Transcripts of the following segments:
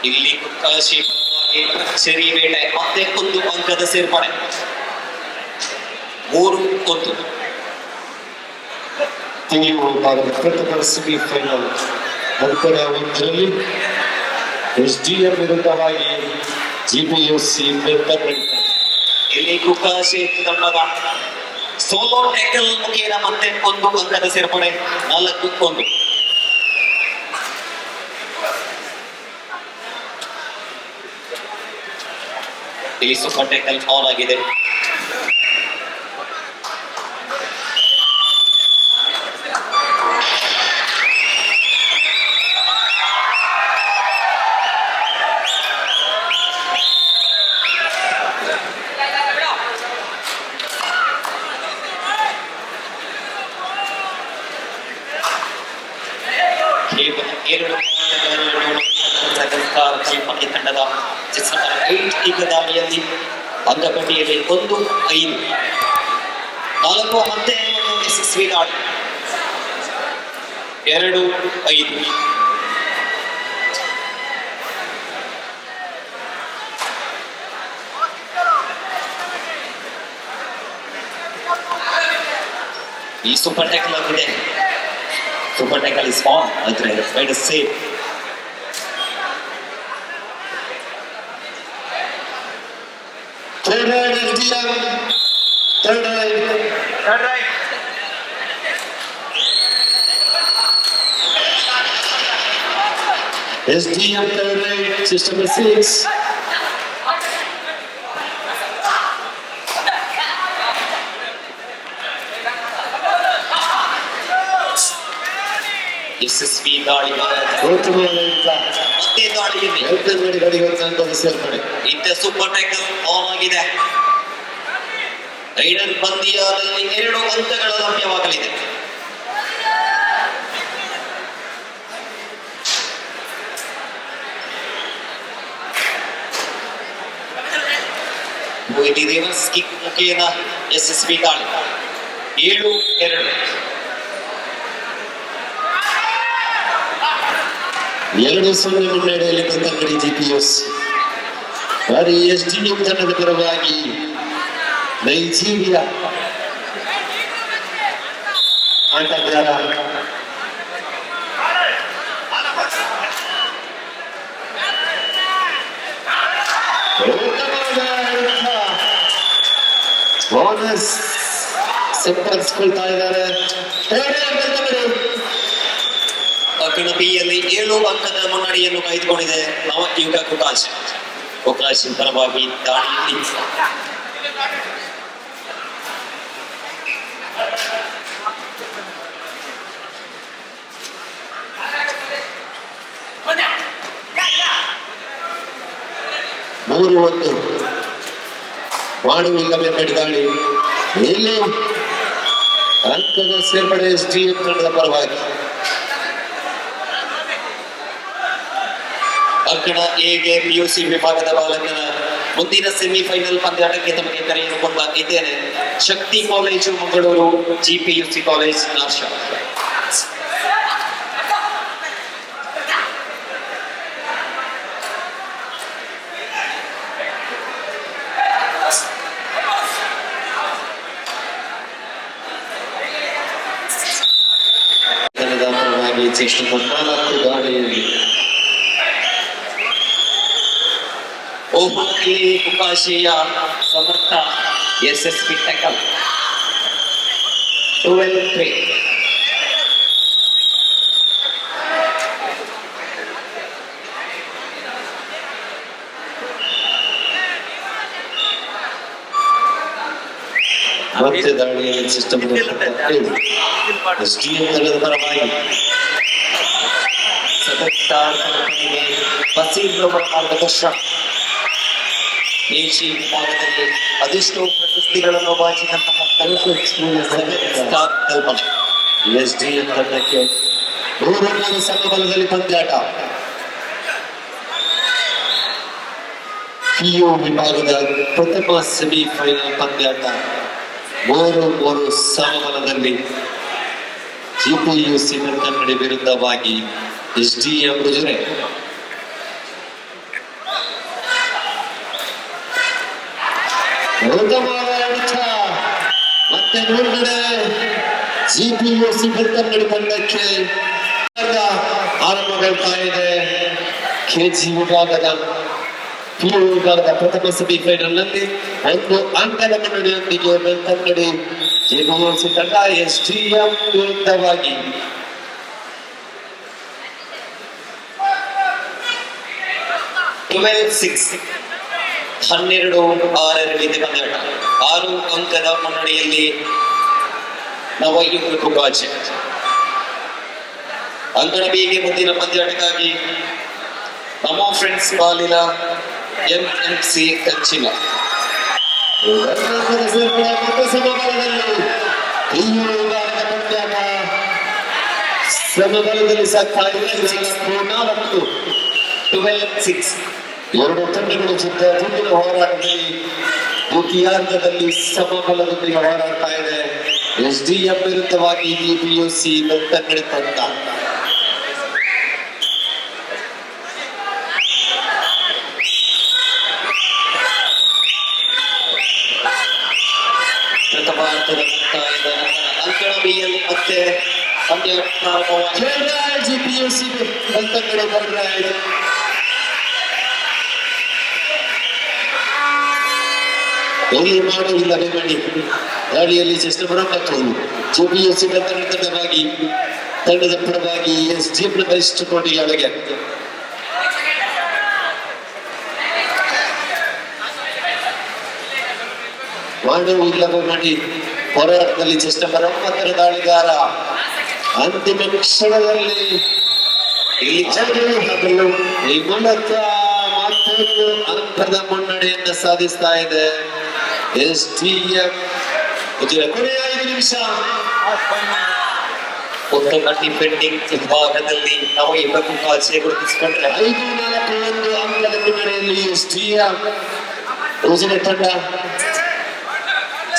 ಇಲ್ಲಿ ಕುಕ್ಕಾಶಿ ಪರವಾಗಿ ಅಚ್ಚರಿ ಬೇಟೆ ಮತ್ತೆ ಒಂದು ಅಂಕದ ಸೇರ್ಪಡೆ 3-1. ಭಾಗದ ಪ್ರಥಮ ಸೆಮಿಫೈನಲ್ ಅಂತರ ಒಂದರಲ್ಲಿ SDM ವಿರುದ್ಧವಾಗಿ GPUC ಬೆಳ್ತಂಗಡಿ. ಇಲ್ಲಿ ಕುಕ್ಕಾಶಿ ತಂಡದ ಸೋಲೋ ಟ್ಯಾಕಲ್ ಮುಖೇನ ಮತ್ತೆ ಒಂದು ಅಂಕದ ಸೇರ್ಪಡೆ 4-1. ಇಲ್ಲಿ ಸೂಪರ್ ಟ್ಯಾಕಲ್ ಫೌಲ್ ಆಗಿದೆ. ತಂಡದ ಈಗ ದಾಳಿಯಲ್ಲಿ ಅಂಕಪಟ್ಟಿಯಲ್ಲಿ 1-5 4 ಮತ್ತೆ ಯಶಸ್ವಿ ದಾಳಿ 2-5. ಈ ಸೂಪರ್ ಟ್ಯಾಕಲ್ ಆಗಿದೆ. Super tackle is on. Right to save. Third right SDM. Third right. SDM third right. System 6. ಯಶಸ್ವಿ ದಾಳಿ ಮತ್ತೆ ದಾಳಿಯಲ್ಲಿ ಇದ್ದ ಸೂಪರ್ ಟ್ಯಾಕಲ್ ಆನ್ ಆಗಿದೆ. ರೈಡರ್ ಪಂದ್ಯದಲ್ಲಿ 2 ಅಂಕಗಳ ಲಭ್ಯವಾಗಲಿದೆ. ರಿವರ್ಸ್ ಕಿಕ್ ಮುಖೇನ ಯಶಸ್ವಿ ದಾಳಿ 7-2. 2-0 ಮುನ್ನಡೆಯಲ್ಲಿ ಬೆಳ್ತಂಗಡಿ GPUC. SDM ತಂಡದ ಪರವಾಗಿ ನೈಜೀರಿಯಾ ಆಟಗಾರ ಬೋನಸ್ ಸಂಪರ್ಕಿಸ್ಕೊಳ್ತಾ ಇದ್ದಾರೆ. ಕಣಬಿಯಲ್ಲಿ 7 ಅಂಕದ ಮುನ್ನಡೆಯನ್ನು ಕಾಯ್ದುಕೊಂಡಿದೆ ನವಯುಗ ಕುಕಾಶಿ ಪರವಾಗಿ ದಾಳಿಯಲ್ಲಿ ಮಾಡುವಿಲ್ಲ ಬೆಂಬಡಿ ದಾಳಿ. ಇಲ್ಲಿ ಅಂಕದ ಸೇರ್ಪಡೆ SDM ತಂಡದ ಪರವಾಗಿ. ಅರ್ಕಣ ಎಗೆ PUC ವಿಭಾಗದ ಬಾಲಕರ ಮುಂದಿನ ಸೆಮಿಫೈನಲ್ ಪಂದ್ಯಾಟಕ್ಕೆ ತಮಗೆ ಕರೆಯನ್ನು ಕೊಡ್ತಾ ಇದ್ದೇನೆ. ಶಕ್ತಿ ಕಾಲೇಜು ಮಂಗಳೂರು, GPUC ಕಾಲೇಜ್ ನಾಶ. ಪರವಾಗಿ 4 ದಾಳಿಯಲ್ಲಿ ಇಲ್ಲಿ ಕುಕಾಶಿಯ ಸಮರ್ಥ ಯಶಸ್ವಿ ಟ್ಯಾಕಲ್ 12-3. ಮತ್ತೆ ದಾಳಿಯಲ್ಲಿ ಸಿಸ್ಟಮ್ SDM ತಂಡದ ಪರವಾಗಿ ಸತತ ಬಸೀರ್ ಮಾರ್ಗದರ್ಶನ. ದೇಶಿ ವಿಭಾಗದಲ್ಲಿ ಅದೆಷ್ಟೋ ಪ್ರಶಸ್ತಿಗಳನ್ನು ಬಾಚಿದಂತಹ ಕಲ್ಪನೆ. SDM ತಂಡಕ್ಕೆ 3 ಸಮಬಲದಲ್ಲಿ ಪಂದ್ಯಾಟ. PU ವಿಭಾಗದ ಪ್ರಥಮ ಸೆಮಿಫೈನಲ್ ಪಂದ್ಯಾಟ 3 ಸಮಬಲದಲ್ಲಿ GPUC ಬೆಳ್ತಂಗಡಿ ವಿರುದ್ಧವಾಗಿ SDM ಉಜಿರೆ. ಮತ್ತೆ ಮುನ್ನಡೆ ಜಿಪಿಎಸ್ಸಿ ಬೆಳ್ತಂಗಡಿ ತಂಡಕ್ಕೆ ಆರಂಭಗೊಳ್ತಾ ಇದೆ. ಕೆಜಿ ವಿಭಾಗದ ಪಿಯು ವಿಭಾಗದ ಪ್ರಥಮ ಸೆಮಿಫೈನಲ್ ನಲ್ಲಿ ಒಂದು ಅಂಕದ ಮುನ್ನಡೆಯೊಂದಿಗೆ ಬೆಳ್ತಂಗಡಿ ಜಿಪಿಎಸ್ಸಿ ತಂಡ SDM ವಿರುದ್ಧವಾಗಿ 12-6 12-6 ಪಂದ್ಯಾಟ. 6 ಅಂಕದ ಮುನ್ನಡೆಯಲ್ಲಿ ನವಯುಗ ಕುಕಾಚೆ. ಅಂಕಣ ಬಿಗೆ ಮುಂದಿನ ಪಂದ್ಯಾಟಕ್ಕಾಗಿ ನಮೋ ಫ್ರೆಂಡ್ಸ್ ಬಾಲಿನ MMC ಕಂಚಿನ ಸಮಬಲದಲ್ಲಿ ಸಾಗ್ತಾ ಇದೆ. 12-6 ಎರಡು ತಂಡಗಳು ಮುಂದಿನ ಹೋರಾಟದಲ್ಲಿ ದ್ವಿತೀಯಾರ್ಧದಲ್ಲಿ ಸಮಬಲದೊಂದಿಗೆ ಹೋರಾಡ್ತಾ ಇದೆ. SDM ವಿರುದ್ಧವಾಗಿ PUC ಬೆಳ್ತಂಗಡಿ ತಂಡ. ಪ್ರಥಮಾರ್ಧದ ಮುಕ್ತಾಯದ ಅಂಕಣ ಬಿಯಲ್ಲಿ ಮತ್ತೆ ಪಂದ್ಯ ಪ್ರಾರಂಭವಾಗಿ PUC ಬೆಳ್ತಂಗಡಿ ಬಂದ್ರೆ ಎಲ್ಲಿ ಮಾಡುವುದಿಲ್ಲವೇ ಮಾಡಿ ಗಾಳಿಯಲ್ಲಿ ಚೆಸ್ಟ್ ಬರಬೇಕು. ಜಿಪಿಎಸ್ಸಿ ತಂಡವಾಗಿ ತಂಡದ ಪರವಾಗಿ SDM ಬಲಿಷ್ಠ ಕೋಟಿಗಳಿಗೆ ಮಾಡುವುದಿಲ್ಲವೇ ಮಾಡಿ ಹೋರಾಟದಲ್ಲಿ ಚೆಸ್ಟ್ ಬರಪ್ಪತ್ತರ ದಾಳಿಗಾರ ಅಂತಿಮ ಕ್ಷಣದಲ್ಲಿ ಇಲ್ಲಿ ಹಾಕಲು ಈ ಮೂಲಕ ಮತ್ತೊಂದು ಅಂಕದ ಮುನ್ನಡೆಯನ್ನು ಸಾಧಿಸ್ತಾ ಇದೆ SDM ಉಜಿರೆ. ಕೊನೆಯ 5 ನಿಮಿಷ ಉತ್ತಮ ಡಿಫೆಂಡಿಂಗ್ ವಿಭಾಗದಲ್ಲಿ ನಾವು ಇಬ್ಬರು ಕಾಲ್ಸೆ ಗುರುತಿಸಿಕೊಂಡ್ರೆ 5-4 ಅಂಕದ ಮುನ್ನಡೆಯಲ್ಲಿ SDM ಉಜಿರೆ ತಂಡ.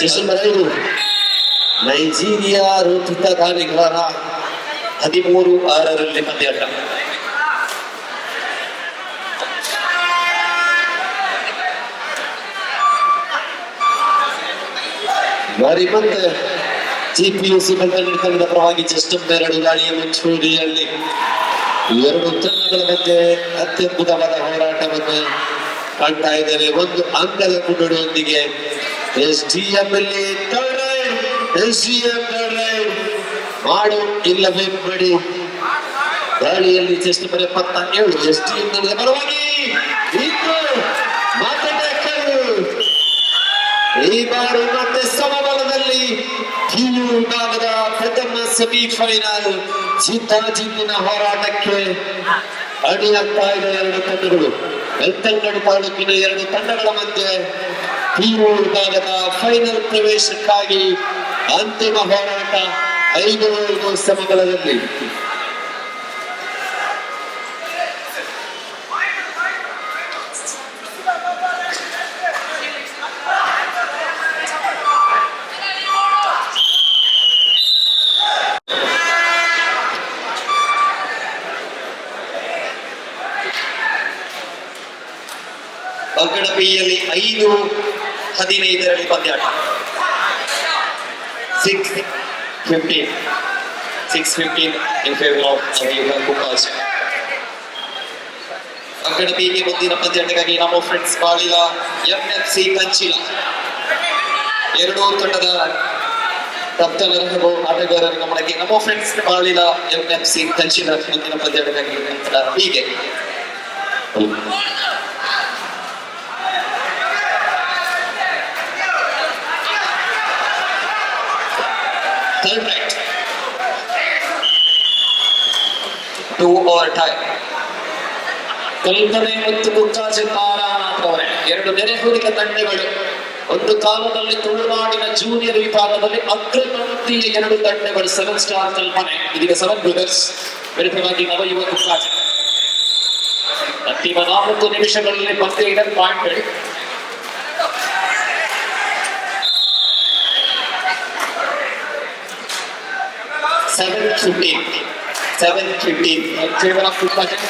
ನಂಬರ್ 5 ನೈಜೀರಿಯಾ ರೂಪಿತ ದಾಳಿಗಾರ 13-6 ಪಂದ್ಯಾಟ. ಬಾರಿ ಮತ್ತೆ ಜಿಪಿಎಸ್ಸಿ ಬೆಳ್ತಂಗಡಿ ತಂಡದ ಪರವಾಗಿ ಚೆಸ್ಟ್ 2 ಗಾಳಿಯ ಮುಂಚೂಣಿಯಲ್ಲಿ ಎರಡು ತಂಡಗಳ ಮಧ್ಯೆ ಅತ್ಯದ್ಭುತವಾದ ಹೋರಾಟವನ್ನು ಕಾಣ್ತಾ ಇದ್ದೇವೆ. ಒಂದು ಅಂಕದ ಮುನ್ನಡೆಯೊಂದಿಗೆ SDM ಅಲ್ಲಿ SDM ಮಾಡು ಇಲ್ಲವೇ ಬಡಿ ಗಾಳಿಯಲ್ಲಿ ಚೆಸ್ಟ್ 77 SDM ತಂಡದ ಪರವಾಗಿ ಈ ಬಾರಿ ಮತ್ತೆ ಸಮಬಲದಲ್ಲಿ ಪಿಯು ವಿಭಾಗದ ಪ್ರಥಮ ಸೆಮಿಫೈನಲ್ ಜಿದ್ದಾಜಿದ್ದಿನ ಹೋರಾಟಕ್ಕೆ ಅಣಿಯಾಗ್ತಾ ಇದೆ ಎರಡು ತಂಡಗಳು. ಬೆಳ್ತಂಗಡಿ ತಾಲೂಕಿನ ಎರಡು ತಂಡಗಳ ಮಧ್ಯೆ ಪಿಯು ವಿಭಾಗದ ಫೈನಲ್ ಪ್ರವೇಶಕ್ಕಾಗಿ ಅಂತಿಮ ಹೋರಾಟ 5-5 ಸಮಬಲದಲ್ಲಿ. ಅಂಕಣ ಬಿಯಲ್ಲಿ 5-15 ಪಂದ್ಯಾಟ. 6-15 in favor of ನವಯುಗ ಕುಕಾಚೆ. ಅಂಕಣ ಬಿಗೆ ಮುಂದಿನ ಪಂದ್ಯಾಟಕ್ಕಾಗಿ ನಮ್ಮ ಫ್ರೆಂಡ್ಸ್ ಬಾಳಿಲ MFC ಕಂಚಿನ ಎರಡೂ ತಂಡದ ಕಪ್ತಾನರ ಹಾಗೂ ಆಟಗಾರರ ಗಮನಕ್ಕೆ ನಮ್ಮ ಫ್ರೆಂಡ್ಸ್ ಬಾಳಿಲ MFC ಕಂಚಿನ ಮುಂದಿನ ಪಂದ್ಯಾಟಕ್ಕಾಗಿ ಹೀಗೆ third right 2 or tie. ಕಲ್ಪನೆ ಮತ್ತು ಕುಕ್ಕಾಜೆ ತಾರಾನಾಥವರೇ ಎರಡು ನೆರೆಹೊರೆಯ ತಂಡಗಳು. ಒಂದು ಕಾಲದಲ್ಲಿ ತುಳುನಾಡಿನ ಜೂನಿಯರ್ ವಿಭಾಗದಲ್ಲಿ ಅಗ್ರಪಂಕ್ತಿಯ ಎರಡು ತಂಡಗಳು 7 ಸ್ಟಾರ್ ಕಲ್ಪನೆ, ಇದೀಗ 7 ಬ್ರದರ್ಸ್ ವಿರುದ್ಧವಾಗಿ ನವಯುವ ಕುಕ್ಕಾಜೆ. ಅಂತಿಮ 4 ನಿಮಿಷಗಳಲ್ಲಿ ಪಂದ್ಯ 2 ಪಾಯಿಂಟ್ಗಳು. $7.15 in favor of Punjalkatte.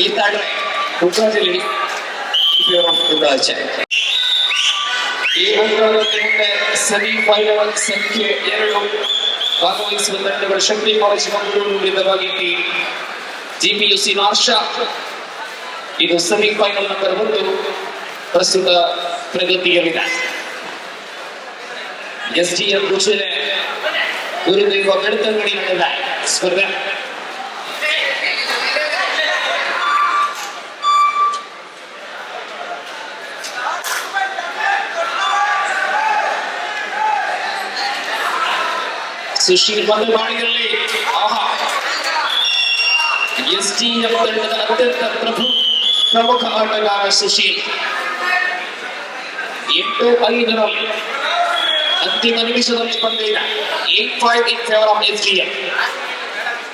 In third right, Punjalkatte leading in favor of Punjalkatte. ಈ ಹೋರಾಟಕ್ಕೆ ಮುಂದೆ ಸೆಮಿಫೈನಲ್ ಸಂಖ್ಯೆ 2 ಭಾಗವಹಿಸುವ ತಂಡಗಳು ಶಕ್ತಿ ಕಾಲೇಜ್ ಮಂಗಳೂರು ವಿರುದ್ಧವಾಗಿ ಜಿಪಿಯುಸಿ ನಾರ್ಷಾ. ಇದು ಸೆಮಿಫೈನಲ್ ನಂಬರ್ 1 ಪ್ರಸ್ತುತ ಪ್ರಗತಿಯಲ್ಲಿದೆ. SDM ಉಜಿರೆ ವಿರುದ್ಧ ಬೆಳ್ತಂಗಡಿ ನಡೆದ ಸ್ಪರ್ಧೆ. ಸುಶೀಲ್ ಬಂದು ಮಾಡಿದಲ್ಲಿ SDM ತಂಡದ ಅತ್ಯಂತ ಪ್ರಮುಖ ಆಟಗಾರ ಸುಶೀಲ್ 8-5 ಅಂತಿಮ ನಿಮಿಷದಲ್ಲಿ ಪಂದ್ಯ 8-5 in favor of SDM.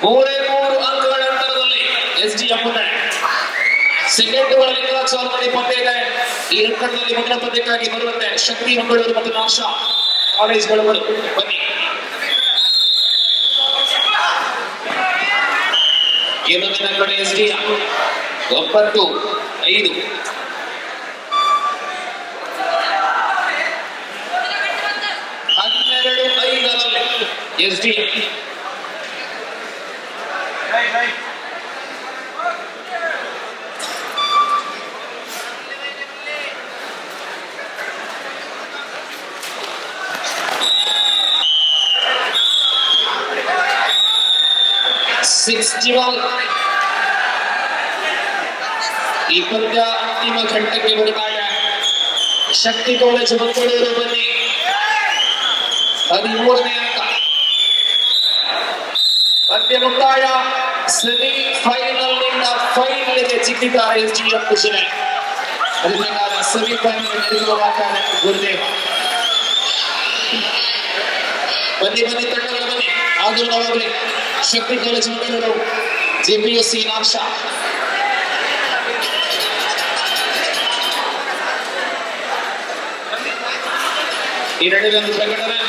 3 ಅಂಕಗಳ ಅಂತರದಲ್ಲಿ SDM ಮುನ್ನಡೆ. ಸೆಕೆಂಡ್ಗಳಲ್ಲಿ ಲೆಕ್ಕಾಚಾರದಲ್ಲಿ ಪಂದ್ಯ ಇದೆ. ಈ ಅಂಕಣದಲ್ಲಿ ಮುಂದಿನ ಪಂದ್ಯಕ್ಕಾಗಿ ಬರುವಂತೆ ಶಕ್ತಿ ಮಂಗಳೂರು ಮತ್ತು ನಾರ್ಷಾ ಕಾಲೇಜ್ಗಳು ಬನ್ನಿ. ಇನ್ನೊಂದಿನ ಕಡೆ SDM 9-5 12-5 SDM. ಈ ಪಂದ್ಯ ಅಂತಿಮ ಘಟ್ಟಕ್ಕೆ ಬರುವಾಗ ಶಕ್ತಿ ಕಾಲೇಜ್ ಮಂಗಳೂರು ಬನ್ನಿ 13ನೇ ಅಂಕ. ಪಂದ್ಯ ಮುಕ್ತಾಯ. ಸೆಮಿಫೈನಲ್ ನಿಂದ ಫೈನಲ್ಗೆ ಜಿಗಿದ್ದಾರೆ SDM ಉಜಿರೆ. ಸೆಮಿಫೈನಲ್ ನಡೆಯುವಾಗ ಗುರುದೇವ ಬನ್ನಿ ತಂಡಗಳು ಬನ್ನಿ. ಆದರವಾಗಲಿ ಶಕ್ತಿ ಕಾಲೇಜ್ ಮಂಗಳೂರು ಜಿಪಿಯುಸಿ ನಾರ್ಷಾ. ಈ ನಡುವೆ ಒಂದು ಪ್ರಕಟಣೆ.